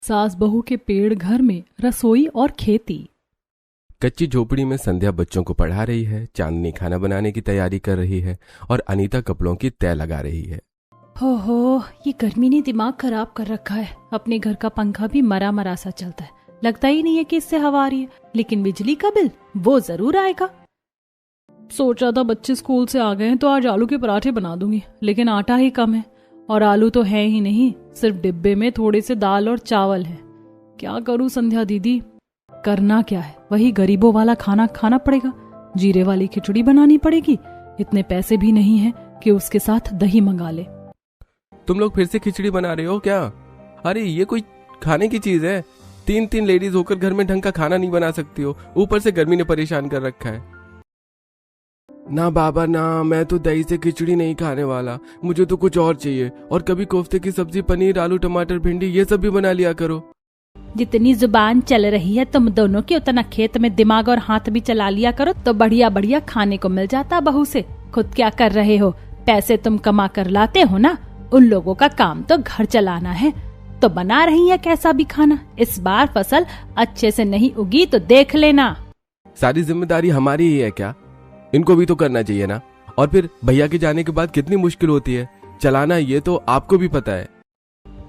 सास बहू के पेड़ घर में रसोई और खेती। कच्ची झोपड़ी में संध्या बच्चों को पढ़ा रही है, चांदनी खाना बनाने की तैयारी कर रही है और अनीता कपड़ों की तय लगा रही है। हो, ये गर्मी ने दिमाग खराब कर रखा है। अपने घर का पंखा भी मरा मरा सा चलता है, लगता ही नहीं है कि इससे हवा आ रही है, लेकिन बिजली का बिल वो जरूर आएगा। सोचा था बच्चे स्कूल से आ गए हैं तो आज आलू के पराठे बना दूंगी, लेकिन आटा ही कम है और आलू तो है ही नहीं, सिर्फ डिब्बे में थोड़े से दाल और चावल है। क्या करूं संध्या दीदी? करना क्या है, वही गरीबों वाला खाना खाना पड़ेगा। जीरे वाली खिचड़ी बनानी पड़ेगी। इतने पैसे भी नहीं है कि उसके साथ दही मंगा ले। तुम लोग फिर से खिचड़ी बना रहे हो क्या? अरे ये कोई खाने की चीज है? तीन लेडीज होकर घर में ढंग का खाना नहीं बना सकती हो, ऊपर से गर्मी ने परेशान कर रखा है। ना बाबा ना, मैं तो दही से खिचड़ी नहीं खाने वाला, मुझे तो कुछ और चाहिए। और कभी कोफ्ते की सब्जी, पनीर, आलू, टमाटर, भिंडी ये सब भी बना लिया करो। जितनी जुबान चल रही है तुम दोनों की, उतना खेत में दिमाग और हाथ भी चला लिया करो तो बढ़िया बढ़िया खाने को मिल जाता बहू से। खुद क्या कर रहे हो? पैसे तुम कमा कर लाते हो ना, उन लोगों का काम तो घर चलाना है, तो बना रही है कैसा भी खाना। इस बार फसल अच्छे से नहीं उगी तो देख लेना। सारी जिम्मेदारी हमारी ही है क्या? इनको भी तो करना चाहिए ना। और फिर भैया के जाने के बाद कितनी मुश्किल होती है चलाना, ये तो आपको भी पता है।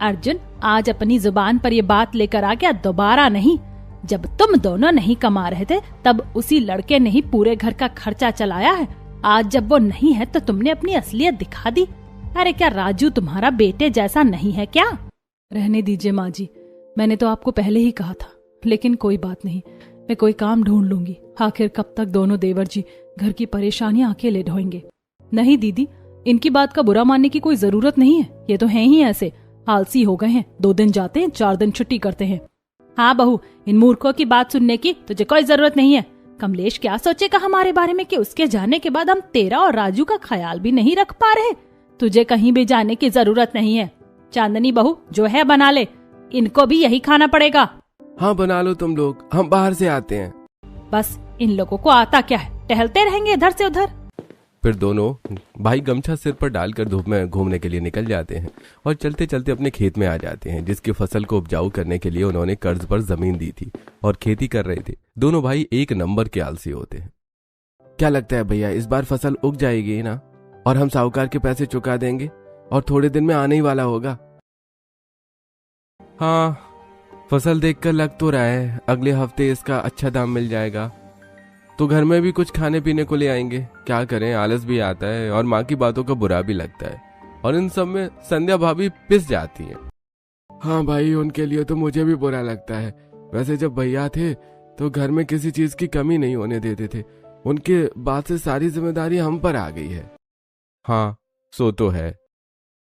अर्जुन, आज अपनी जुबान पर ये बात लेकर आ गया, दोबारा नहीं। जब तुम दोनों नहीं कमा रहे थे तब उसी लड़के ने ही पूरे घर का खर्चा चलाया है। आज जब वो नहीं है तो तुमने अपनी असलियत दिखा दी। अरे क्या राजू तुम्हारा बेटे जैसा नहीं है क्या? रहने दीजिए माँ जी, मैंने तो आपको पहले ही कहा था, लेकिन कोई बात नहीं, मैं कोई काम ढूंढ लूंगी। आखिर कब तक दोनों देवर जी घर की परेशानियां अकेले ढोएंगे? नहीं दीदी, इनकी बात का बुरा मानने की कोई जरूरत नहीं है, ये तो हैं ही ऐसे, आलसी हो गए हैं। 2 दिन जाते हैं, 4 दिन छुट्टी करते हैं। हाँ बहू, इन मूर्खों की बात सुनने की तुझे कोई जरूरत नहीं है। कमलेश क्या सोचेगा हमारे बारे में कि उसके जाने के बाद हम तेरा और राजू का ख्याल भी नहीं रख पा रहे। तुझे कहीं भी जाने की जरूरत नहीं है। चांदनी बहू जो है बना ले, इनको भी यही खाना पड़ेगा। हाँ बना लो तुम लोग, हम बाहर से आते हैं। बस इन लोगों को आता क्या है, टहलते रहेंगे इधर से उधर। फिर दोनों भाई गमछा सिर पर डालकर धूप में घूमने के लिए निकल जाते हैं और चलते चलते अपने खेत में आ जाते हैं, जिसकी फसल को उपजाऊ करने के लिए उन्होंने कर्ज पर जमीन दी थी और खेती कर रहे थे। दोनों भाई एक नंबर के आलसी होते हैं। क्या लगता है भैया, इस बार फसल उग जाएगी ना, और हम साहूकार के पैसे चुका देंगे और थोड़े दिन में आने ही वाला होगा। हाँ, फसल देखकर लग तो रहा है अगले हफ्ते इसका अच्छा दाम मिल जाएगा, तो घर में भी कुछ खाने पीने को ले आएंगे। क्या करें, आलस भी आता है और माँ की बातों का बुरा भी लगता है, और इन सब में संध्या भाभी पिस जाती हैं। हाँ भाई, उनके लिए तो मुझे भी बुरा लगता है। वैसे जब भैया थे तो घर में किसी चीज की कमी नहीं होने देते थे, उनके बाद से सारी जिम्मेदारी हम पर आ गई है। हाँ सो तो है।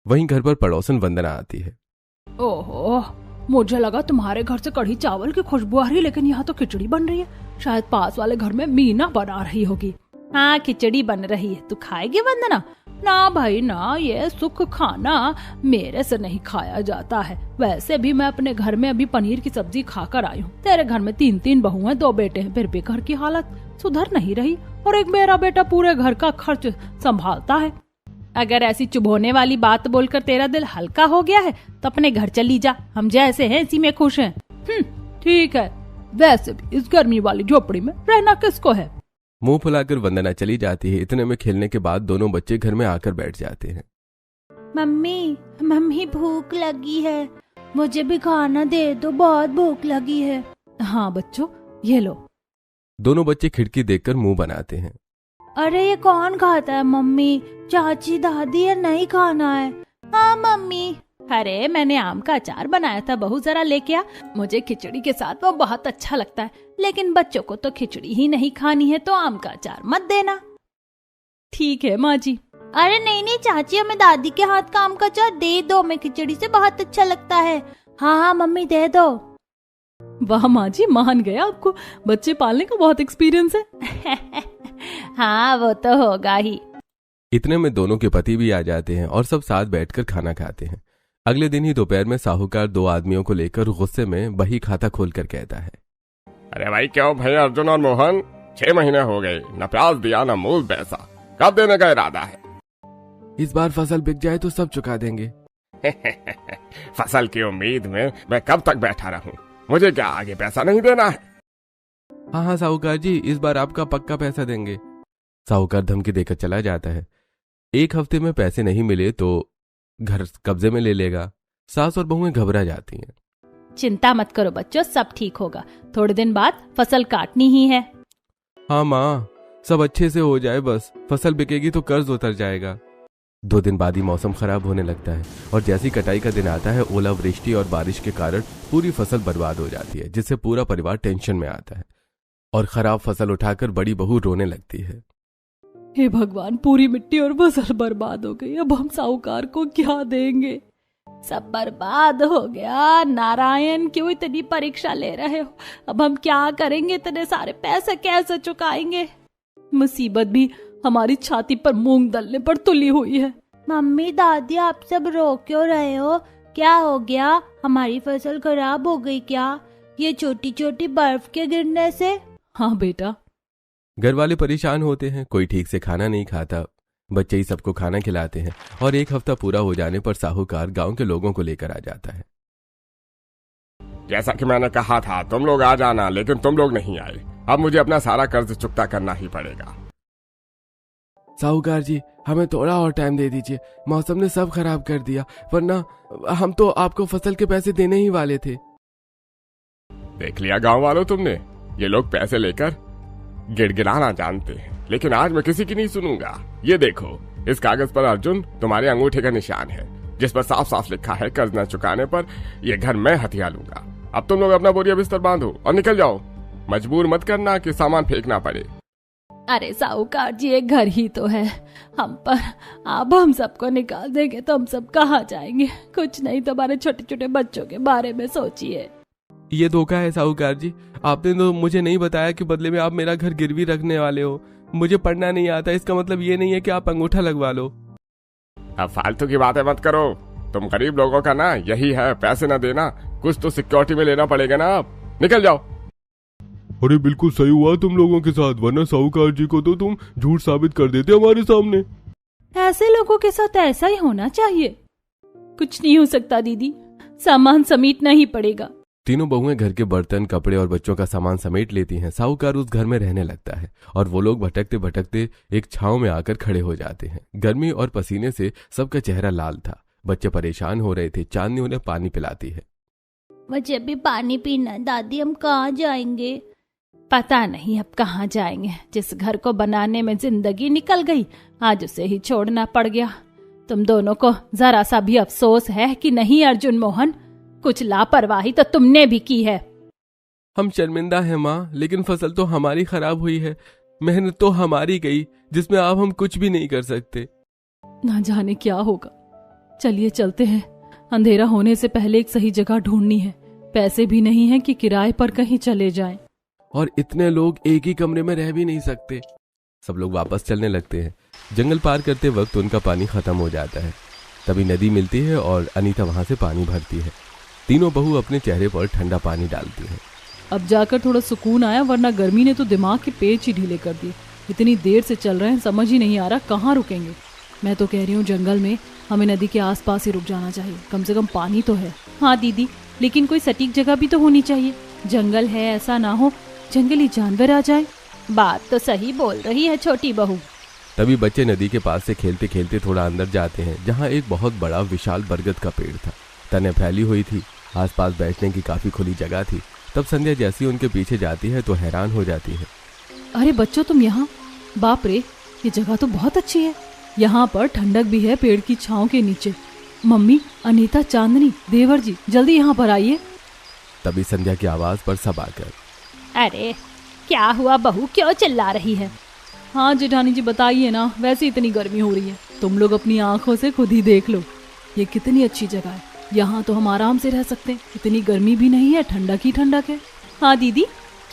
वहीं घर पर पड़ोसन वंदना आती है। ओहो, मुझे लगा तुम्हारे घर से कढ़ी चावल की खुशबू आ रही है, लेकिन यहाँ तो खिचड़ी बन रही है। शायद पास वाले घर में मीना बना रही होगी। हाँ, खिचड़ी बन रही है, तू खाएगी वंदना? ना भाई ना, ये सुख खाना मेरे से नहीं खाया जाता है। वैसे भी मैं अपने घर में अभी पनीर की सब्जी खाकर आई हूँ। तेरे घर में 3 बहू हैं, 2 बेटे हैं, फिर भी घर की हालत सुधर नहीं रही, और एक मेरा बेटा पूरे घर का खर्च संभालता है। अगर ऐसी चुभोने वाली बात बोलकर तेरा दिल हल्का हो गया है तो अपने घर चली जा, हम जैसे हैं इसी में खुश हैं। ठीक है, वैसे भी इस गर्मी वाली झोपड़ी में रहना किसको है। मुंह फुलाकर वंदना चली जाती है। इतने में खेलने के बाद दोनों बच्चे घर में आकर बैठ जाते हैं। मम्मी भूख लगी है, मुझे भी खाना दे दो, बहुत भूख लगी है। हाँ बच्चों, ये लो। दोनों बच्चे खिड़की देखकर मुंह बनाते हैं। अरे ये कौन खाता है मम्मी? चाची, दादी, या नहीं खाना है? हाँ मम्मी। अरे मैंने आम का अचार बनाया था बहू, जरा लेके आ। मुझे खिचड़ी के साथ वो बहुत अच्छा लगता है, लेकिन बच्चों को तो खिचड़ी ही नहीं खानी है, तो आम का अचार मत देना। ठीक है माँ जी। अरे नहीं चाची, हमें दादी के हाथ का आम का अचार दे दो, हमें खिचड़ी से बहुत अच्छा लगता है। हाँ मम्मी दे दो। वाह माँ जी, मान गया आपको, बच्चे पालने का बहुत एक्सपीरियंस है। हाँ वो तो होगा ही। इतने में दोनों के पति भी आ जाते हैं और सब साथ बैठकर खाना खाते हैं। अगले दिन ही दोपहर में साहूकार 2 आदमियों को लेकर गुस्से में बही खाता खोलकर कहता है। अरे भाई, क्यों भाई अर्जुन और मोहन, 6 महीने हो गए, न प्याज दिया न मूल पैसा, कब देने का इरादा है? इस बार फसल बिक जाए तो सब चुका देंगे। फसल की उम्मीद में मैं कब तक बैठा रहूं? मुझे क्या आगे पैसा नहीं देना है? हाँ हाँ साहूकार जी, इस बार आपका पक्का पैसा देंगे। साहूकार धमकी देकर चला जाता है। 1 हफ्ते में पैसे नहीं मिले तो घर कब्जे में ले लेगा। सास और बहुएं घबरा जाती हैं। चिंता मत करो बच्चों, सब ठीक होगा। थोड़े दिन बाद फसल काटनी ही है। हाँ माँ, सब अच्छे से हो जाए बस। फसल बिकेगी तो कर्ज उतर जाएगा। 2 दिन बाद ही मौसम खराब होने लगता है और जैसी कटाई का दिन आता है, ओलावृष्टि और बारिश के कारण पूरी फसल बर्बाद हो जाती है, जिससे पूरा परिवार टेंशन में आता है और खराब फसल उठाकर बड़ी बहू रोने लगती है। हे भगवान, पूरी मिट्टी और फसल बर्बाद हो गई। अब हम साहूकार को क्या देंगे? सब बर्बाद हो गया। नारायण, क्यों इतनी परीक्षा ले रहे हो? अब हम क्या करेंगे? इतने सारे पैसे कैसे चुकाएंगे? मुसीबत भी हमारी छाती पर मूंग दलने पर तुली हुई है। मम्मी दादी, आप सब रो क्यों रहे हो? क्या हो गया? हमारी फसल खराब हो गई क्या? ये छोटी छोटी बर्फ के गिरने से? हाँ बेटा। घर वाले परेशान होते हैं। कोई ठीक से खाना नहीं खाता। बच्चे ही सबको खाना खिलाते हैं और 1 हफ्ता पूरा हो जाने पर साहूकार गांव के लोगों को लेकर आ जाता है। जैसा कि मैंने कहा था, तुम लोग आ जाना, लेकिन तुम लोग नहीं आए। अब मुझे अपना सारा कर्ज चुकता करना ही पड़ेगा। साहूकार जी, हमें थोड़ा और टाइम दे दीजिए। मौसम ने सब खराब कर दिया, वरना हम तो आपको फसल के पैसे देने ही वाले थे। देख लिया गांव वालों तुमने, ये लोग पैसे लेकर गिड़गिड़ाना जानते हैं, लेकिन आज मैं किसी की नहीं सुनूंगा। ये देखो, इस कागज पर अर्जुन तुम्हारे अंगूठे का निशान है, जिस पर साफ साफ लिखा है कर्ज न चुकाने पर ये घर मैं हथिया लूंगा। अब तुम लोग अपना बोरिया बिस्तर बांधो और निकल जाओ। मजबूर मत करना कि सामान फेंकना पड़े। अरे साहूकार जी, एक घर ही तो है हम पर। अब हम सबको निकाल देंगे तो हम सब कहाँ जाएंगे? कुछ नहीं तो हमारे छोटे छोटे बच्चों के बारे में सोचिए। ये धोखा है साहूकार जी। आपने तो मुझे नहीं बताया कि बदले में आप मेरा घर गिरवी रखने वाले हो। मुझे पढ़ना नहीं आता, इसका मतलब ये नहीं है कि आप अंगूठा लगवा लो। अब फालतू की बातें मत करो। तुम गरीब लोगों का ना यही है, पैसे न देना। कुछ तो सिक्योरिटी में लेना पड़ेगा ना। आप निकल जाओ। अरे बिल्कुल सही हुआ तुम लोगों के साथ, वरना साहूकार जी को तो तुम झूठ साबित कर देते हमारे सामने। ऐसे लोगों के साथ ऐसा ही होना चाहिए। कुछ नहीं हो सकता दीदी, सामान समेटना ही पड़ेगा। तीनों बहुएं घर के बर्तन, कपड़े और बच्चों का सामान समेट लेती हैं। साहूकार उस घर में रहने लगता है और वो लोग भटकते भटकते एक छांव में आकर खड़े हो जाते हैं। गर्मी और पसीने से सबका चेहरा लाल था। बच्चे परेशान हो रहे थे। चांदनी उन्हें पानी पिलाती है। मुझे भी पानी पीना। दादी, हम कहाँ जाएंगे? पता नहीं अब कहाँ जाएंगे। जिस घर को बनाने में जिंदगी निकल गई, आज उसे ही छोड़ना पड़ गया। तुम दोनों को जरा सा भी अफसोस है कि नहीं अर्जुन मोहन? कुछ लापरवाही तो तुमने भी की है। हम शर्मिंदा हैं माँ, लेकिन फसल तो हमारी खराब हुई है। मेहनत तो हमारी गई, जिसमें अब हम कुछ भी नहीं कर सकते। ना जाने क्या होगा। चलिए चलते हैं। अंधेरा होने से पहले एक सही जगह ढूंढनी है। पैसे भी नहीं है कि किराए पर कहीं चले जाएं। और इतने लोग एक ही कमरे में रह भी नहीं सकते। सब लोग वापस चलने लगते हैं। जंगल पार करते वक्त उनका पानी खत्म हो जाता है। तभी नदी मिलती है और अनीता वहां से पानी भरती है। तीनों बहू अपने चेहरे पर ठंडा पानी डालती है। अब जाकर थोड़ा सुकून आया, वरना गर्मी ने तो दिमाग के पेच ही ढीले कर दिए। इतनी देर से चल रहे हैं, समझ ही नहीं आ रहा कहाँ रुकेंगे। मैं तो कह रही हूँ जंगल में हमें नदी के आसपास ही रुक जाना चाहिए। कम से कम पानी तो है। हाँ दीदी, लेकिन कोई सटीक जगह भी तो होनी चाहिए। जंगल है, ऐसा ना हो जंगली जानवर आ जाए। बात तो सही बोल रही है छोटी बहू। तभी बच्चे नदी के पास से खेलते खेलते थोड़ा अंदर जाते हैं, जहाँ एक बहुत बड़ा विशाल बरगद का पेड़ था। तने फैली हुई थी। आसपास बैठने की काफी खुली जगह थी। तब संध्या जैसी उनके पीछे जाती है तो हैरान हो जाती है। अरे बच्चों, तुम यहाँ? बाप रे, ये जगह तो बहुत अच्छी है। यहाँ पर ठंडक भी है पेड़ की छांव के नीचे। मम्मी, अनीता, चांदनी, देवर जी, जल्दी यहाँ पर आइए। तभी संध्या की आवाज पर सब आकर, अरे क्या हुआ बहू, क्यों चिल्ला रही है? हाँ जेठानी जी बताइए ना, वैसे इतनी गर्मी हो रही है। तुम लोग अपनी आंखों से खुद ही देख लो, ये कितनी अच्छी जगह है। यहाँ तो हम आराम से रह सकते हैं। इतनी गर्मी भी नहीं है, ठंडक ही ठंडक है। हाँ दीदी,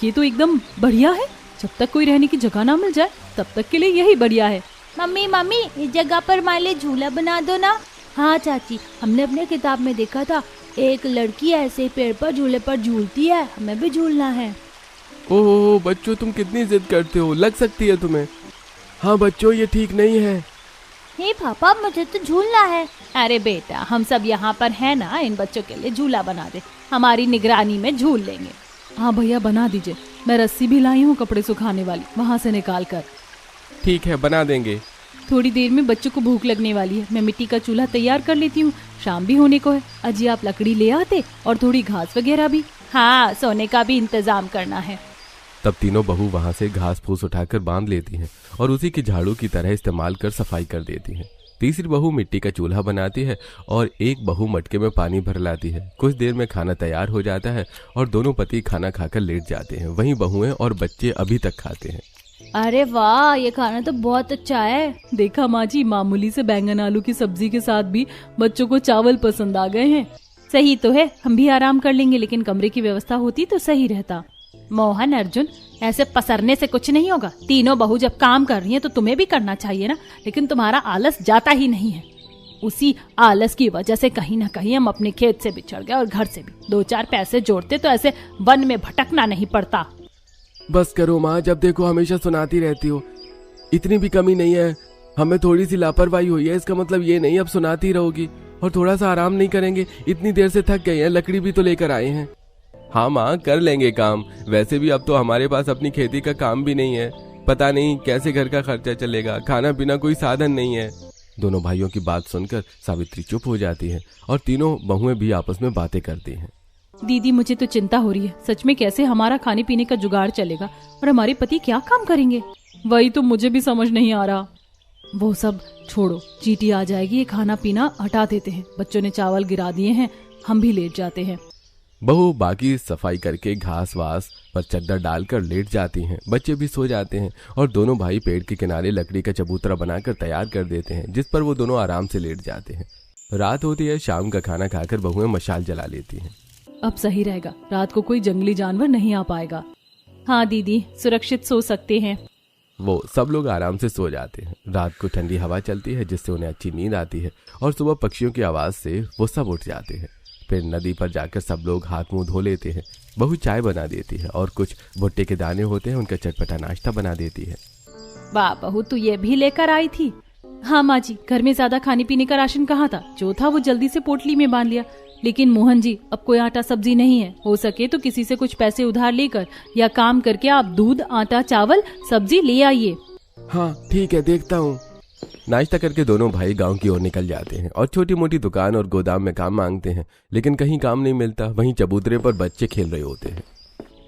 ये तो एकदम बढ़िया है। जब तक कोई रहने की जगह ना मिल जाए तब तक के लिए यही बढ़िया है। मम्मी मम्मी, इस जगह पर हमारे लिए झूला बना दो ना। हाँ चाची, हमने अपने किताब में देखा था, एक लड़की ऐसे पेड़ पर झूले पर झूलती है, हमें भी झूलना है। ओह बच्चों, तुम कितनी जिद करते हो, लग सकती है तुम्हें। हाँ बच्चों, ये ठीक नहीं है। हे पापा, मुझे तो झूलना है। अरे बेटा, हम सब यहाँ पर है ना, इन बच्चों के लिए झूला बना दे, हमारी निगरानी में झूल लेंगे। हाँ भैया बना दीजिए, मैं रस्सी भी लाई हूँ कपड़े सुखाने वाली, वहाँ से निकाल कर। ठीक है बना देंगे। थोड़ी देर में बच्चों को भूख लगने वाली है, मैं मिट्टी का चूल्हा तैयार कर लेती हूँ, शाम भी होने को है। अजी आप लकड़ी ले आते और थोड़ी घास वगैरह भी। हाँ, सोने का भी इंतजाम करना है। तब तीनों बहू वहां से घास फूस उठाकर बांध लेती हैं और उसी की झाड़ू की तरह इस्तेमाल कर सफाई कर देती हैं। तीसरी बहू मिट्टी का चूल्हा बनाती है और एक बहू मटके में पानी भर लाती है। कुछ देर में खाना तैयार हो जाता है और दोनों पति खाना खाकर लेट जाते हैं। वहीं बहुएं और बच्चे अभी तक खाते हैं। अरे वाह, ये खाना तो बहुत अच्छा है। देखा माँ जी, मामूली से बैंगन आलू की सब्जी के साथ भी बच्चों को चावल पसंद आ गए हैं। सही तो है, हम भी आराम कर लेंगे, लेकिन कमरे की व्यवस्था होती तो सही रहता। मोहन, अर्जुन, ऐसे पसरने से कुछ नहीं होगा। तीनों बहू जब काम कर रही हैं तो तुम्हें भी करना चाहिए ना, लेकिन तुम्हारा आलस जाता ही नहीं है। उसी आलस की वजह से कहीं ना कहीं हम अपने खेत से बिछड़ गए और घर से भी। 2-4 पैसे जोड़ते तो ऐसे वन में भटकना नहीं पड़ता। बस करो माँ, जब देखो हमेशा सुनाती रहती हो। इतनी भी कमी नहीं है, हमें थोड़ी सी लापरवाही हुई है, इसका मतलब ये नहीं अब सुनाती रहोगी। और थोड़ा सा आराम नहीं करेंगे? इतनी देर से थक गए हैं, लकड़ी भी तो लेकर आए हैं। हाँ माँ, कर लेंगे काम। वैसे भी अब तो हमारे पास अपनी खेती का काम भी नहीं है, पता नहीं कैसे घर का खर्चा चलेगा, खाना पीना कोई साधन नहीं है। दोनों भाइयों की बात सुनकर सावित्री चुप हो जाती है और तीनों बहुएं भी आपस में बातें करती हैं। दीदी, मुझे तो चिंता हो रही है, सच में कैसे हमारा खाने पीने का जुगाड़ चलेगा और हमारे पति क्या काम करेंगे? वही तो मुझे भी समझ नहीं आ रहा। वो सब छोड़ो, चींटी आ जाएगी, ये खाना पीना हटा देते हैं। बच्चों ने चावल गिरा दिए हैं, हम भी लेट जाते हैं। बहू बाकी सफाई करके घास वास पर चद्दर डालकर लेट जाती हैं। बच्चे भी सो जाते हैं और दोनों भाई पेड़ के किनारे लकड़ी का चबूतरा बनाकर तैयार कर देते हैं, जिस पर वो दोनों आराम से लेट जाते हैं। रात होती है, शाम का खाना खाकर बहुएं मशाल जला लेती हैं। अब सही रहेगा, रात को कोई जंगली जानवर नहीं आ पाएगा। हाँ दीदी, सुरक्षित सो सकते हैं। वो सब लोग आराम से सो जाते हैं। रात को ठंडी हवा चलती है, जिससे उन्हें अच्छी नींद आती है और सुबह पक्षियों की आवाज से वो सब उठ जाते हैं। फिर नदी पर जाकर सब लोग हाथ मुंह धो लेते हैं। बहू चाय बना देती है और कुछ भुट्टे के दाने होते हैं, उनका चटपटा नाश्ता बना देती है। वाह बहू, तू ये भी लेकर आई थी। हाँ माँ जी, घर में ज्यादा खाने पीने का राशन कहाँ था, जो था वो जल्दी से पोटली में बांध लिया। लेकिन मोहन जी, अब कोई आटा सब्जी नहीं है, हो सके तो किसी से कुछ पैसे उधार लेकर या काम करके आप दूध, आटा, चावल, सब्जी ले आइए। हाँ ठीक है, देखता हूँ। नाश्ता करके दोनों भाई गांव की ओर निकल जाते हैं और छोटी मोटी दुकान और गोदाम में काम मांगते हैं, लेकिन कहीं काम नहीं मिलता। वहीं चबूतरे पर बच्चे खेल रहे होते हैं।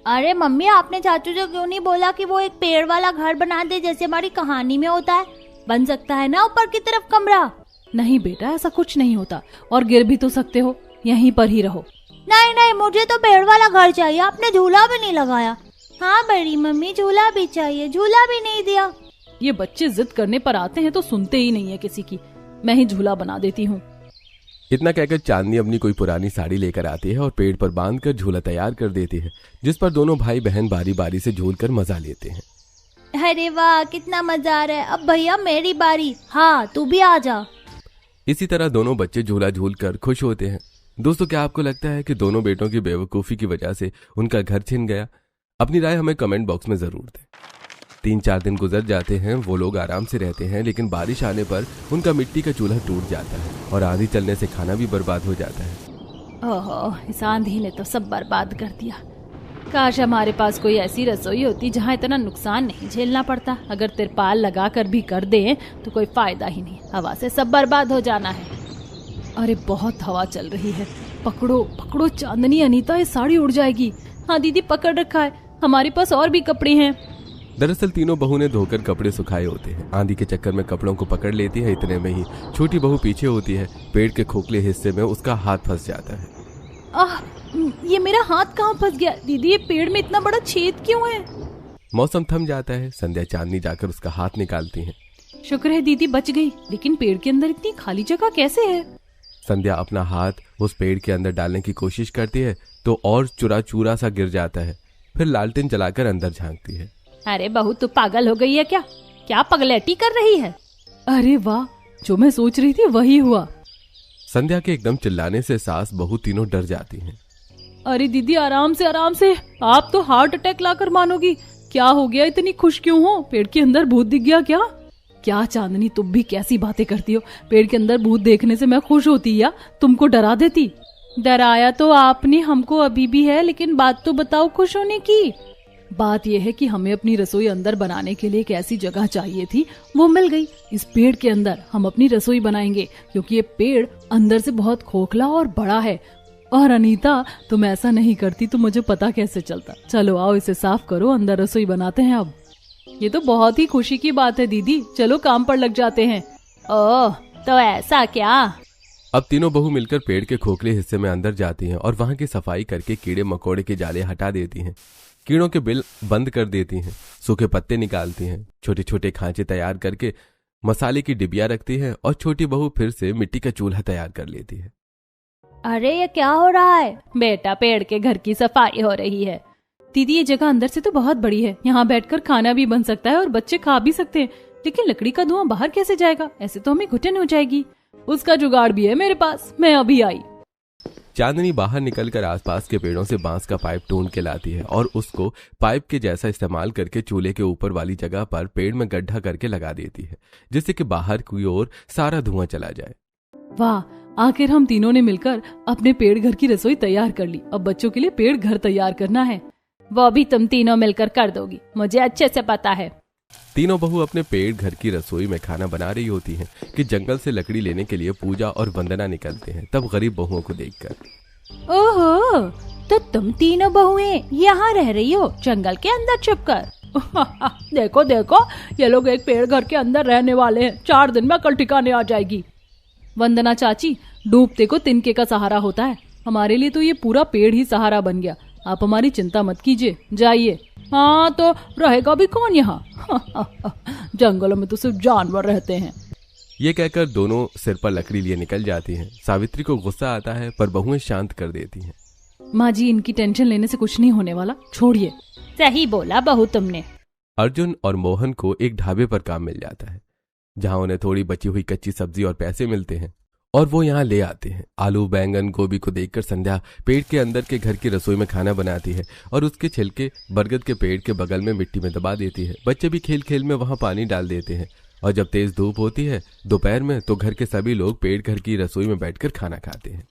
अरे मम्मी, आपने चाचू से क्यों नहीं बोला कि वो एक पेड़ वाला घर बना दे, जैसे हमारी कहानी में होता है? बन सकता है ना ऊपर की तरफ कमरा? नहीं बेटा, ऐसा कुछ नहीं होता, और गिर भी तो सकते हो, यहीं पर ही रहो। नहीं नहीं, मुझे तो पेड़ वाला घर चाहिए। आपने झूला भी नहीं लगाया। हाँ बड़ी मम्मी, झूला भी चाहिए, झूला भी नहीं दिया। ये बच्चे जिद करने पर आते हैं तो सुनते ही नहीं है किसी की। मैं ही झूला बना देती हूँ। इतना कहकर चांदनी अपनी कोई पुरानी साड़ी लेकर आती है और पेड़ पर बांधकर झूला तैयार कर देती है, जिस पर दोनों भाई बहन बारी बारी से झूलकर मजा लेते हैं। अरे वाह, कितना मजा आ रहा है। अब भैया मेरी बारी। हाँ, तू भी आ जा। इसी तरह दोनों बच्चे झूला झूल कर खुश होते हैं। दोस्तों, क्या आपको लगता है कि दोनों बेटों की बेवकूफी की वजह से उनका घर छिन गया? अपनी राय हमें कमेंट बॉक्स में जरूर दें। 3-4 दिन गुजर जाते हैं, वो लोग आराम से रहते हैं, लेकिन बारिश आने पर उनका मिट्टी का चूल्हा टूट जाता है और आंधी चलने से खाना भी बर्बाद हो जाता है। ओहो, इस आंधी ने तो सब बर्बाद कर दिया। काश हमारे पास कोई ऐसी रसोई होती जहाँ इतना नुकसान नहीं झेलना पड़ता। अगर तिरपाल लगा कर भी कर दें तो कोई फायदा ही नहीं, हवा से सब बर्बाद हो जाना है। अरे बहुत हवा चल रही है, पकड़ो पकड़ो चांदनी, अनीता ये साड़ी उड़ जाएगी। हाँ दीदी, पकड़ रखा है, हमारे पास और भी कपड़े हैं। दरअसल तीनों बहू ने धोकर कपड़े सुखाए होते हैं। आंधी के चक्कर में कपड़ों को पकड़ लेती है। इतने में ही छोटी बहू पीछे होती है। पेड़ के खोखले हिस्से में उसका हाथ फंस जाता है। ये मेरा हाथ कहाँ फंस गया? दीदी, ये पेड़ में इतना बड़ा छेद क्यों है? मौसम थम जाता है। संध्या चांदनी जाकर उसका हाथ निकालती है। शुक्र है दीदी बच गई, लेकिन पेड़ के अंदर इतनी खाली जगह कैसे है? संध्या अपना हाथ उस पेड़ के अंदर डालने की कोशिश करती है तो और चूरा सा गिर जाता है। फिर लालटेन जलाकर अंदर झांकती है। अरे बहू, तू पागल हो गई है क्या? क्या पगलेटी कर रही है? अरे वाह, जो मैं सोच रही थी वही हुआ। संध्या के एकदम चिल्लाने से सास बहू तीनों डर जाती हैं। अरे दीदी, आराम से आराम से, आप तो हार्ट अटैक लाकर मानोगी। क्या हो गया, इतनी खुश क्यों हो? पेड़ के अंदर भूत दिख गया क्या? क्या चांदनी, तुम भी कैसी बातें करती हो। पेड़ के अंदर भूत देखने से मैं खुश होती या तुमको डरा देती। डराया तो आपने हमको अभी भी है, लेकिन बात तो बताओ खुश होने की। बात यह है कि हमें अपनी रसोई अंदर बनाने के लिए एक ऐसी जगह चाहिए थी, वो मिल गई। इस पेड़ के अंदर हम अपनी रसोई बनाएंगे, क्योंकि ये पेड़ अंदर से बहुत खोखला और बड़ा है। और अनीता, तुम ऐसा नहीं करती तो मुझे पता कैसे चलता। चलो आओ इसे साफ करो, अंदर रसोई बनाते हैं अब। ये तो बहुत ही खुशी की बात है दीदी, चलो काम पर लग जाते हैं। ओह, तो ऐसा क्या? अब तीनों बहू मिलकर पेड़ के खोखले हिस्से में अंदर जाती हैं और वहां की सफाई करके कीड़े मकोड़े के जाले हटा देती हैं, कीड़ों के बिल बंद कर देती हैं, सूखे पत्ते निकालती हैं, छोटे छोटे खांचे तैयार करके मसाले की डिबिया रखती है और छोटी बहू फिर से मिट्टी का चूल्हा तैयार कर लेती है। अरे ये क्या हो रहा है? बेटा, पेड़ के घर की सफाई हो रही है। दीदी, ये जगह अंदर से तो बहुत बड़ी है, यहाँ बैठकर खाना भी बन सकता है और बच्चे खा भी सकते हैं, लेकिन लकड़ी का धुआं बाहर कैसे जाएगा? ऐसे तो हमें घुटन हो जाएगी। उसका जुगाड़ भी है मेरे पास, मैं अभी आई। चांदनी बाहर निकलकर आसपास के पेड़ों से बांस का पाइप ढूंढ के लाती है और उसको पाइप के जैसा इस्तेमाल करके चूल्हे के ऊपर वाली जगह पर पेड़ में गड्ढा करके लगा देती है, जिससे कि बाहर की ओर सारा धुआं चला जाए। वाह, आखिर हम तीनों ने मिलकर अपने पेड़ घर की रसोई तैयार कर ली। अब बच्चों के लिए पेड़ घर तैयार करना है। वो भी तुम तीनों मिलकर कर दोगी, मुझे अच्छे से पता है। तीनों बहू अपने पेड़ घर की रसोई में खाना बना रही होती हैं कि जंगल से लकड़ी लेने के लिए पूजा और वंदना निकलते हैं। तब गरीब बहुओं को देखकर, ओहो, तो तुम तीनों बहुएं यहाँ रह रही हो जंगल के अंदर छुपकर? देखो देखो, ये लोग एक पेड़ घर के अंदर रहने वाले हैं, 4 दिन में अकल ठिकाने आ जाएगी। वंदना चाची, डूबते को तिनके का सहारा होता है, हमारे लिए तो ये पूरा पेड़ ही सहारा बन गया। आप हमारी चिंता मत कीजिए, जाइए। हाँ, तो रहेगा भी कौन यहाँ? जंगलों में तो सिर्फ जानवर रहते हैं। ये कहकर दोनों सिर पर लकड़ी लिए निकल जाती हैं। सावित्री को गुस्सा आता है पर बहुएं शांत कर देती हैं। माँ जी, इनकी टेंशन लेने से कुछ नहीं होने वाला, छोड़िए। सही बोला बहू तुमने। अर्जुन और मोहन को एक ढाबे पर काम मिल जाता है, जहां उन्हें थोड़ी बची हुई कच्ची सब्जी और पैसे मिलते हैं और वो यहाँ ले आते हैं। आलू, बैंगन, गोभी को देखकर संध्या पेड़ के अंदर के घर की रसोई में खाना बनाती है और उसके छिलके बरगद के पेड़ के बगल में मिट्टी में दबा देती है। बच्चे भी खेल खेल में वहां पानी डाल देते हैं और जब तेज धूप होती है दोपहर में, तो घर के सभी लोग पेड़ घर की रसोई में बैठकर खाना खाते हैं।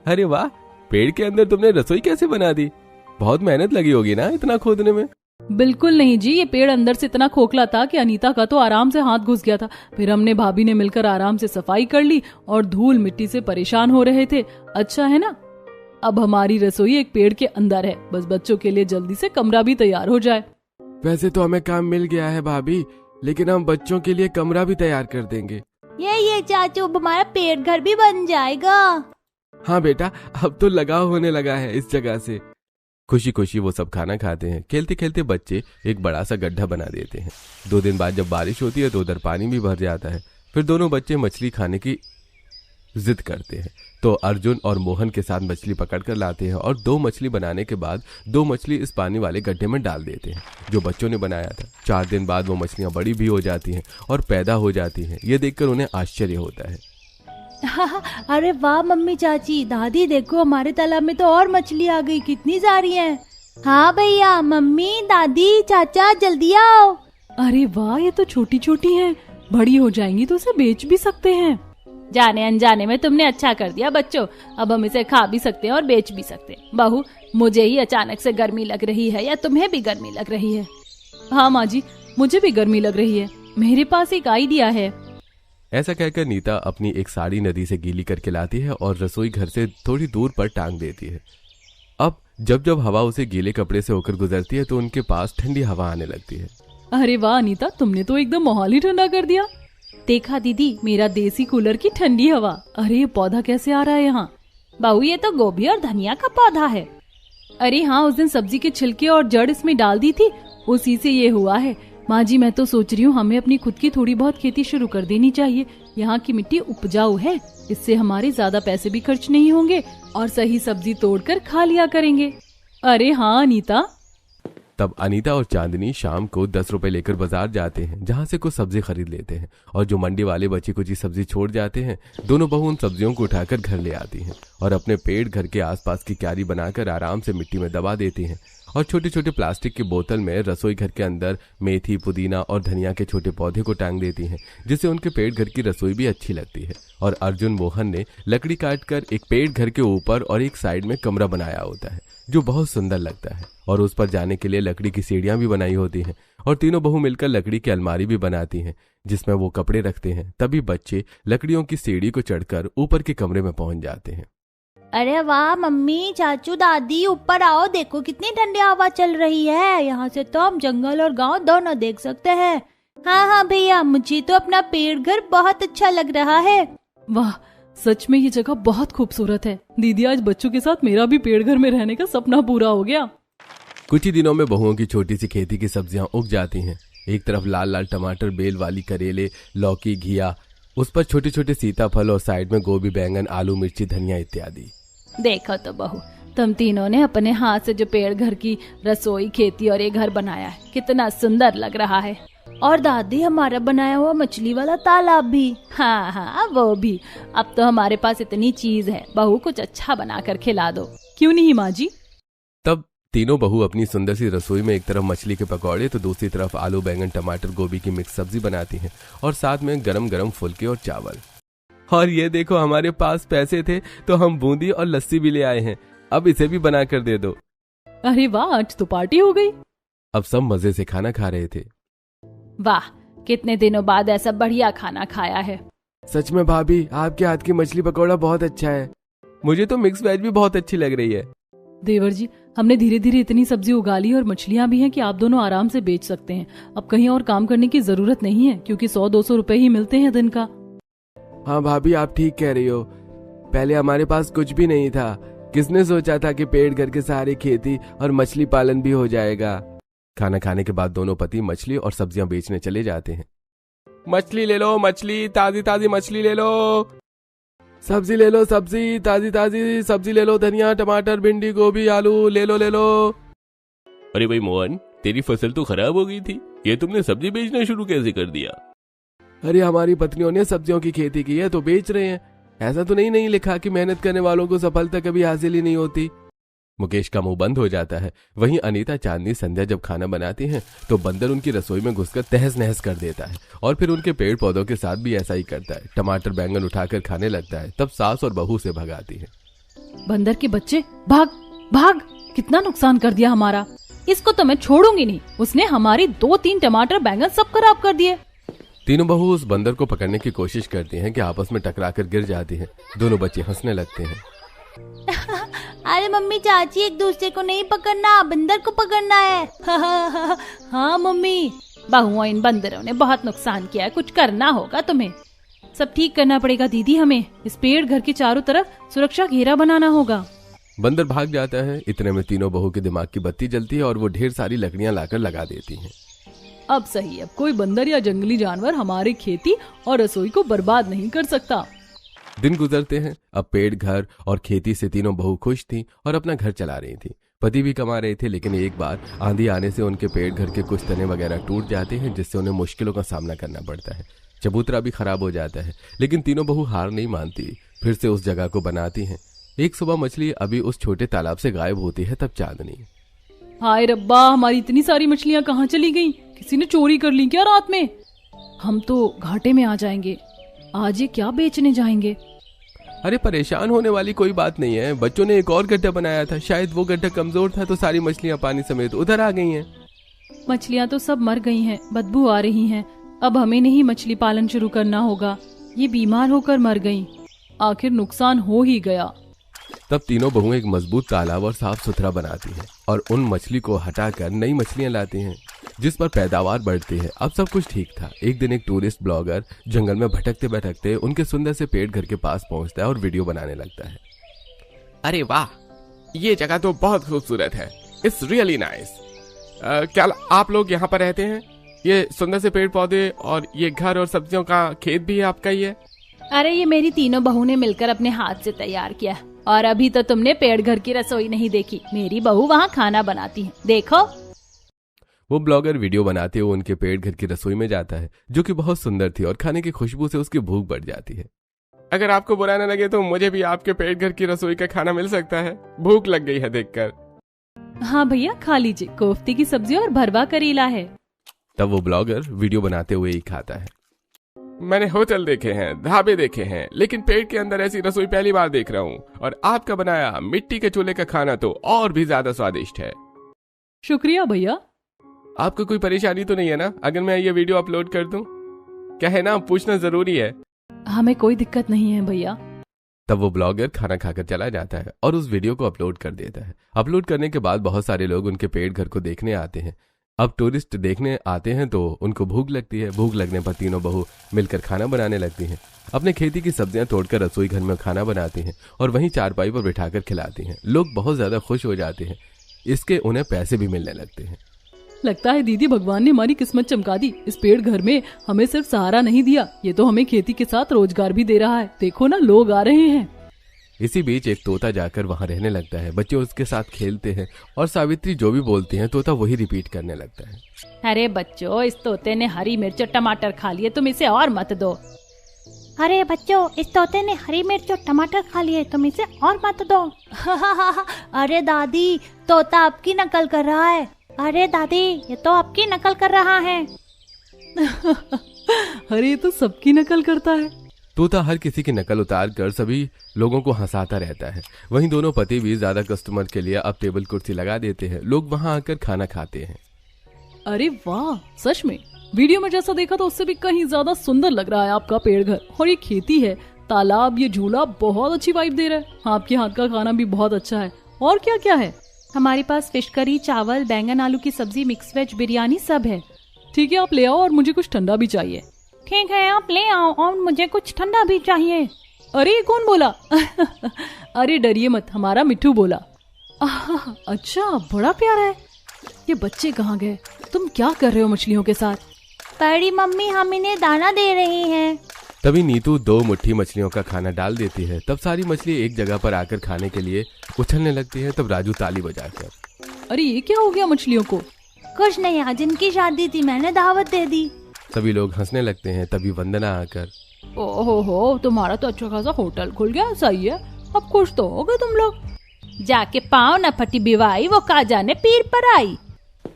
अरे वाह, पेड़ के अंदर तुमने रसोई कैसे बना दी? बहुत मेहनत लगी होगी ना इतना खोदने में? बिल्कुल नहीं जी, ये पेड़ अंदर से इतना खोखला था कि अनीता का तो आराम से हाथ घुस गया था। फिर हमने भाभी ने मिलकर आराम से सफाई कर ली और धूल मिट्टी से परेशान हो रहे थे। अच्छा है ना, अब हमारी रसोई एक पेड़ के अंदर है, बस बच्चों के लिए जल्दी से कमरा भी तैयार हो जाए। वैसे तो हमें काम मिल गया है भाभी, लेकिन हम बच्चों के लिए कमरा भी तैयार कर देंगे। ये चाचू, हमारा पेड़ घर भी बन जाएगा। हाँ बेटा, अब तो लगाव होने लगा है इस जगह से। खुशी खुशी वो सब खाना खाते हैं। खेलते खेलते बच्चे एक बड़ा सा गड्ढा बना देते हैं। 2 दिन बाद जब बारिश होती है तो उधर पानी भी भर जाता है। फिर दोनों बच्चे मछली खाने की जिद करते हैं, तो अर्जुन और मोहन के साथ मछली पकड़ कर लाते हैं और 2 मछली बनाने के बाद 2 मछली इस पानी वाले गड्ढे में डाल देते हैं जो बच्चों ने बनाया था। 4 दिन बाद वो मछलियां बड़ी भी हो जाती हैं और पैदा हो जाती हैं। ये देखकर उन्हें आश्चर्य होता है। अरे वाह मम्मी, चाची, दादी, देखो हमारे तालाब में तो और मछली आ गई, कितनी सारी हैं। हाँ भैया, मम्मी, दादी, चाचा, जल्दी आओ। अरे वाह, ये तो छोटी छोटी हैं, बड़ी हो जाएंगी तो उसे बेच भी सकते हैं। जाने अनजाने में तुमने अच्छा कर दिया बच्चों, अब हम इसे खा भी सकते हैं और बेच भी सकते हैं। बहू, मुझे ही अचानक से गर्मी लग रही है या तुम्हें भी गर्मी लग रही है? हाँ माँ जी, मुझे भी गर्मी लग रही है, मेरे पास एक आइडिया है। ऐसा कहकर नीता अपनी एक साड़ी नदी से गीली करके लाती है और रसोई घर से थोड़ी दूर पर टांग देती है। अब जब जब हवा उसे गीले कपड़े से होकर गुजरती है तो उनके पास ठंडी हवा आने लगती है। अरे वाह नीता, तुमने तो एकदम माहौल ही ठंडा कर दिया। देखा दीदी, मेरा देसी कूलर की ठंडी हवा। अरे ये पौधा कैसे आ रहा है यहाँ? बहू, ये तो गोभी और धनिया का पौधा है। अरे हाँ, उस दिन सब्जी के छिलके और जड़ इसमें डाल दी थी, उसी से ये हुआ है। माँ जी, मैं तो सोच रही हूँ हमें अपनी खुद की थोड़ी बहुत खेती शुरू कर देनी चाहिए। यहाँ की मिट्टी उपजाऊ है, इससे हमारे ज्यादा पैसे भी खर्च नहीं होंगे और सही सब्जी तोड़कर खा लिया करेंगे। अरे हाँ अनीता। तब अनीता और चांदनी शाम को 10 रुपए लेकर बाजार जाते हैं, जहां से कुछ सब्जी खरीद लेते हैं और जो मंडी वाले बची कुची सब्जी छोड़ जाते हैं, दोनों बहू उन सब्जियों को उठाकर घर ले आती हैं और अपने पेड़ घर के आसपास की क्यारी बनाकर आराम से मिट्टी में दबा देती हैं और छोटे छोटे प्लास्टिक की बोतल में रसोई घर के अंदर मेथी, पुदीना और धनिया के छोटे पौधे को टांग देती हैं, जिससे उनके पेड़ घर की रसोई भी अच्छी लगती है। और अर्जुन मोहन ने लकड़ी काटकर एक पेड़ घर के ऊपर और एक साइड में कमरा बनाया होता है, जो बहुत सुंदर लगता है और उस पर जाने के लिए लकड़ी की सीढ़ियां भी बनाई होती हैं और तीनों बहू मिलकर लकड़ी की अलमारी भी बनाती हैं, जिसमें वो कपड़े रखते हैं। तभी बच्चे लकड़ियों की सीढ़ी को चढ़कर ऊपर के कमरे में पहुंच जाते हैं। अरे वाह मम्मी, चाचू, दादी, ऊपर आओ, देखो कितनी ठंडी हवा चल रही है। यहाँ से तो हम जंगल और गांव दोनों देख सकते हैं। हाँ हाँ भैया, मुझे तो अपना पेड़ घर बहुत अच्छा लग रहा है। वाह, सच में ये जगह बहुत खूबसूरत है। दीदी, आज बच्चों के साथ मेरा भी पेड़ घर में रहने का सपना पूरा हो गया। कुछ ही दिनों में बहुओं की छोटी सी खेती की सब्जियां उग जाती हैं। एक तरफ लाल लाल टमाटर, बेल वाली करेले, लौकी, घिया, उस पर छोटे छोटे सीताफल और साइड में गोभी, बैंगन, आलू, मिर्ची, धनिया इत्यादि। देखो तो बहू, तुम तीनों ने अपने हाथ से जो पेड़ घर की रसोई, खेती और ये घर बनाया है, कितना सुंदर लग रहा है। और दादी, हमारा बनाया हुआ मछली वाला तालाब भी। हाँ हाँ, वो भी। अब तो हमारे पास इतनी चीज है, बहू कुछ अच्छा बनाकर खिला दो। क्यों नहीं माँ जी? तब तीनों बहू अपनी सुंदर सी रसोई में एक तरफ मछली के पकौड़े तो दूसरी तरफ आलू, बैंगन, टमाटर, गोभी की मिक्स सब्जी बनाती हैं और साथ में गरम गरम फुलके और चावल। और ये देखो, हमारे पास पैसे थे तो हम बूंदी और लस्सी भी ले आए हैं, अब इसे भी बना कर दे दो। अरे वाह, आज तो पार्टी हो गई। अब सब मजे से खाना खा रहे थे। वाह, कितने दिनों बाद ऐसा बढ़िया खाना खाया है। सच में भाभी, आपके हाथ की मछली पकौड़ा बहुत अच्छा है। मुझे तो मिक्स वेज भी बहुत अच्छी लग रही है। देवर जी, हमने धीरे धीरे इतनी सब्जी उगा ली और मछलियाँ भी हैं कि आप दोनों आराम से बेच सकते हैं। अब कहीं और काम करने की जरूरत नहीं है, क्योंकि 100-200 रुपए ही मिलते हैं दिन का। हाँ भाभी, आप ठीक कह रही हो। पहले हमारे पास कुछ भी नहीं था। किसने सोचा था कि पेड़ घर के सहारे खेती और मछली पालन भी हो जाएगा। खाना खाने के बाद दोनों पति मछली और सब्जियां बेचने चले जाते हैं। मछली ले लो, मछली, ताजी ताजी मछली ले लो। सब्जी ले लो, सब्जी, ताजी ताजी सब्जी ले लो, धनिया, टमाटर, भिंडी, गोभी, आलू ले लो ले लो। अरे भाई मोहन, तेरी फसल तो खराब हो गई थी, ये तुमने सब्जी बेचना शुरू कैसे कर दिया? अरे हमारी पत्नियों ने सब्जियों की खेती की है तो बेच रहे हैं। ऐसा तो नहीं लिखा कि मेहनत करने वालों को सफलता कभी हासिल ही नहीं होती। मुकेश का मुंह बंद हो जाता है। वहीं अनीता, चांदनी, संध्या जब खाना बनाती हैं तो बंदर उनकी रसोई में घुसकर तहस नहस कर देता है और फिर उनके पेड़ पौधों के साथ भी ऐसा ही करता है। टमाटर, बैंगन उठाकर खाने लगता है। तब सास और बहू से भगाती है। बंदर के बच्चे, भाग भाग, कितना नुकसान कर दिया हमारा। इसको तो मैं छोड़ूंगी नहीं, उसने हमारी 2-3 टमाटर, बैंगन सब खराब कर दिए। तीनों बहू उस बंदर को पकड़ने की कोशिश करती हैं कि आपस में टकराकर गिर जाती हैं। दोनों बच्चे हंसने लगते हैं। अरे मम्मी, चाची, एक दूसरे को नहीं पकड़ना, बंदर को पकड़ना है। हाँ मम्मी, बहुओं, इन बंदरों ने बहुत नुकसान किया है, कुछ करना होगा तुम्हें। सब ठीक करना पड़ेगा दीदी, हमें इस पेड़ घर के चारों तरफ सुरक्षा घेरा बनाना होगा। बंदर भाग जाता है। इतने में तीनों बहू के दिमाग की बत्ती जलती है और वो ढेर सारी लकड़ियां लाकर लगा देती हैं। अब सही, अब कोई बंदर या जंगली जानवर हमारी खेती और रसोई को बर्बाद नहीं कर सकता। दिन गुजरते हैं। अब पेड़, घर और खेती से तीनों बहू खुश थीं और अपना घर चला रही थीं। पति भी कमा रहे थे, लेकिन एक बार आंधी आने से उनके पेड़ घर के कुछ तने वगैरह टूट जाते हैं, जिससे उन्हें मुश्किलों का सामना करना पड़ता है। चबूतरा भी खराब हो जाता है, लेकिन तीनों बहू हार नहीं मानती, फिर से उस जगह को बनाती हैं। एक सुबह मछली अभी उस छोटे तालाब से गायब होती है। तब चांदनी, हाय रब्बा, हमारी इतनी सारी मछलियाँ कहाँ चली गईं? किसी ने चोरी कर ली क्या रात में? हम तो घाटे में आ जाएंगे। आज ये क्या बेचने जाएंगे? अरे परेशान होने वाली कोई बात नहीं है। बच्चों ने एक और गड्ढा बनाया था, शायद वो गड्ढा कमजोर था तो सारी मछलियाँ पानी समेत उधर आ गई हैं। मछलियाँ तो सब मर गई हैं, बदबू आ रही हैं। अब हमें नहीं मछली पालन शुरू करना होगा। ये बीमार होकर मर गईं। आखिर नुकसान हो ही गया। तब तीनों बहुएं एक मजबूत तालाब और साफ सुथरा बनाती हैं और उन मछली को हटाकर नई मछलियां लाती हैं, जिस पर पैदावार बढ़ती है। अब सब कुछ ठीक था। एक दिन एक टूरिस्ट ब्लॉगर जंगल में भटकते भटकते उनके सुंदर से पेड़ घर के पास पहुंचता है और वीडियो बनाने लगता है। अरे वाह, ये जगह तो बहुत खूबसूरत है। It's really nice. क्या आप लोग यहाँ पर रहते हैं? ये सुंदर से पेड़ पौधे और ये घर और सब्जियों का खेत भी आपका ही है? अरे ये मेरी तीनों बहू ने मिलकर अपने हाथ से तैयार किया। और अभी तो तुमने पेड़ घर की रसोई नहीं देखी। मेरी बहू वहाँ खाना बनाती है, देखो। वो ब्लॉगर वीडियो बनाते हुए उनके पेड़ घर की रसोई में जाता है, जो कि बहुत सुंदर थी और खाने की खुशबू से उसकी भूख बढ़ जाती है। अगर आपको बुरा न लगे तो मुझे भी आपके पेट घर की रसोई का खाना मिल सकता है, भूख लग गई है देखकर। हाँ भैया, खा लीजिए, कोफ्ते की सब्जी और भरवा करेला है। तब वो ब्लॉगर वीडियो बनाते हुए ही खाता है। मैंने होटल देखे हैं, ढाबे देखे हैं, लेकिन पेट के अंदर ऐसी रसोई पहली बार देख रहा हूँ। और आपका बनाया मिट्टी के चूल्हे का खाना तो और भी ज्यादा स्वादिष्ट है। शुक्रिया भैया। आपको कोई परेशानी तो नहीं है ना अगर मैं ये वीडियो अपलोड कर दूं? क्या है ना, पूछना जरूरी है। हमें कोई दिक्कत नहीं है भैया। तब वो ब्लॉगर खाना खाकर चला जाता है और उस वीडियो को अपलोड कर देता है। अपलोड करने के बाद बहुत सारे लोग उनके पेड़ घर को देखने आते हैं। अब टूरिस्ट देखने आते हैं तो उनको भूख लगती है। भूख लगने पर तीनों बहू मिलकर खाना बनाने लगती हैं। अपने खेती की सब्जियां तोड़कर रसोई घर में खाना बनाती हैं और वहीं चारपाई पर बिठाकर खिलाती हैं। लोग बहुत ज्यादा खुश हो जाते हैं। इसके उन्हें पैसे भी मिलने लगते हैं। लगता है दीदी भगवान ने हमारी किस्मत चमका दी। इस पेड़ घर में हमें सिर्फ सहारा नहीं दिया, ये तो हमें खेती के साथ रोजगार भी दे रहा है। देखो ना, लोग आ रहे हैं। इसी बीच एक तोता जाकर वहां रहने लगता है। बच्चे उसके साथ खेलते हैं और सावित्री जो भी बोलती हैं तोता वही रिपीट करने लगता है। अरे बच्चों, इस तोते ने हरी मिर्च और टमाटर खा लिए, तुम इसे और मत दो। अरे बच्चों, इस तोते ने हरी मिर्च और टमाटर खा लिए, तुम इसे और मत दो। अरे दादी, तोता आपकी नकल कर रहा है। अरे दादी, ये तो आपकी नकल कर रहा है। अरे ये तो सबकी नकल करता है। तोता हर किसी की नकल उतार कर सभी लोगों को हंसाता रहता है। वहीं दोनों पति भी ज्यादा कस्टमर के लिए अब टेबल कुर्सी लगा देते हैं। लोग वहां आकर खाना खाते हैं। अरे वाह, सच में वीडियो में जैसा देखा था उससे भी कहीं ज्यादा सुंदर लग रहा है आपका पेड़ घर। और ये खेती है, तालाब, ये झूला बहुत अच्छी वाइब दे रहा है। आपके हाथ का खाना भी बहुत अच्छा है। और क्या क्या है? हमारे पास फिश करी, चावल, बैंगन आलू की सब्जी, मिक्स वेज, बिरयानी सब है। ठीक है, आप ले आओ और मुझे कुछ ठंडा भी चाहिए। ठीक है, आप ले आओ और मुझे कुछ ठंडा भी चाहिए। अरे ये कौन बोला? अरे डरिए मत, हमारा मिट्टू बोला। अच्छा, बड़ा प्यारा है। ये बच्चे कहाँ गए? तुम क्या कर रहे हो मछलियों के साथ? बड़ी मम्मी, हम इन्हें दाना दे रही हैं। तभी नीतू 2 मुट्ठी मछलियों का खाना डाल देती है। तब सारी मछली एक जगह पर आकर खाने के लिए उछलने लगती है। तब राजू ताली बजाकर, अरे ये क्या हो गया मछलियों को? कुछ नहीं, आज इनकी शादी थी, मैंने दावत दे दी। सभी लोग हंसने लगते हैं। तभी वंदना आकर, ओहो, तुम्हारा तो अच्छा खासा होटल खुल गया, सही है, अब खुश तो हो गए तुम लोग। जाके पाँव न फटी बिवाई, वो का जाने पीर पर आई।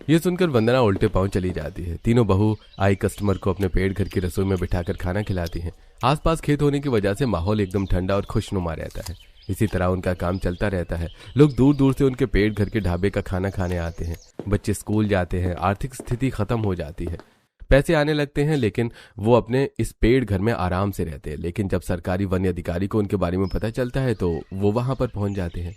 ये सुनकर वंदना उल्टे पांव चली जाती है। तीनों बहू आई कस्टमर को अपने पेड़ घर की रसोई में बिठाकर खाना खिलाती हैं। आसपास खेत होने की वजह से माहौल एकदम ठंडा और खुशनुमा रहता है। इसी तरह उनका काम चलता रहता है। लोग दूर दूर से उनके पेड़ घर के ढाबे का खाना खाने आते हैं। बच्चे स्कूल जाते हैं। आर्थिक स्थिति खत्म हो जाती है। पैसे आने लगते हैं, लेकिन वो अपने इस पेड़ घर में आराम से रहते हैं। लेकिन जब सरकारी वन अधिकारी को उनके बारे में पता चलता है तो वो वहां पर पहुंच जाते हैं।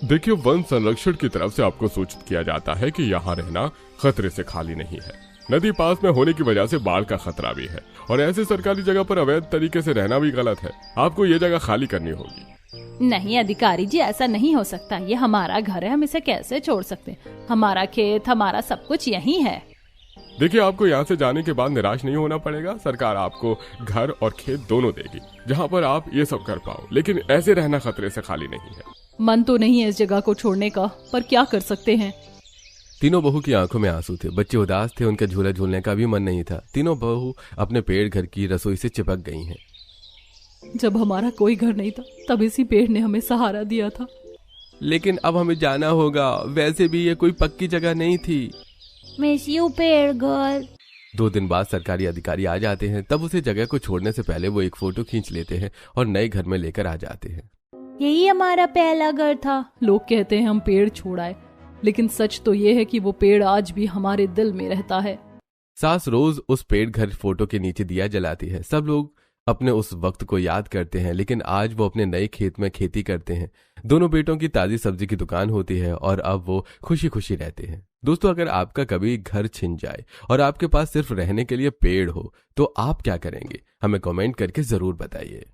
देखिए, वन संरक्षण की तरफ से आपको सूचित किया जाता है कि यहाँ रहना खतरे से खाली नहीं है। नदी पास में होने की वजह से बाढ़ का खतरा भी है और ऐसे सरकारी जगह पर अवैध तरीके से रहना भी गलत है। आपको ये जगह खाली करनी होगी। नहीं अधिकारी जी, ऐसा नहीं हो सकता। ये हमारा घर है, हम इसे कैसे छोड़ सकते? हमारा खेत, हमारा सब कुछ यही है। देखिए, आपको यहाँ से जाने के बाद निराश नहीं होना पड़ेगा। सरकार आपको घर और खेत दोनों देगी जहाँ पर आप ये सब कर पाओ, लेकिन ऐसे रहना खतरे से खाली नहीं है। मन तो नहीं है इस जगह को छोड़ने का, पर क्या कर सकते हैं। तीनों बहू की आंखों में आंसू थे। बच्चे उदास थे, उनका झूला झूलने का भी मन नहीं था। तीनों बहू अपने पेड़ घर की रसोई से चिपक गई हैं। जब हमारा कोई घर नहीं था तब इसी पेड़ ने हमें सहारा दिया था। लेकिन अब हमें जाना होगा। वैसे भी ये कोई पक्की जगह नहीं थी। मिस यू पेड़ घर। 2 दिन बाद सरकारी अधिकारी आ जाते हैं। तब उसे जगह को छोड़ने से पहले वो एक फोटो खींच लेते हैं और नए घर में लेकर आ जाते हैं। यही हमारा पहला घर था। लोग कहते हैं हम पेड़ छोड़ाए, लेकिन सच तो ये है कि वो पेड़ आज भी हमारे दिल में रहता है। सास रोज उस पेड़ घर फोटो के नीचे दिया जलाती है। सब लोग अपने उस वक्त को याद करते हैं, लेकिन आज वो अपने नए खेत में खेती करते हैं। दोनों बेटों की ताजी सब्जी की दुकान होती है और अब वो खुशी खुशी रहते हैं। दोस्तों, अगर आपका कभी घर छिन जाए और आपके पास सिर्फ रहने के लिए पेड़ हो तो आप क्या करेंगे? हमें कमेंट करके जरूर बताइए।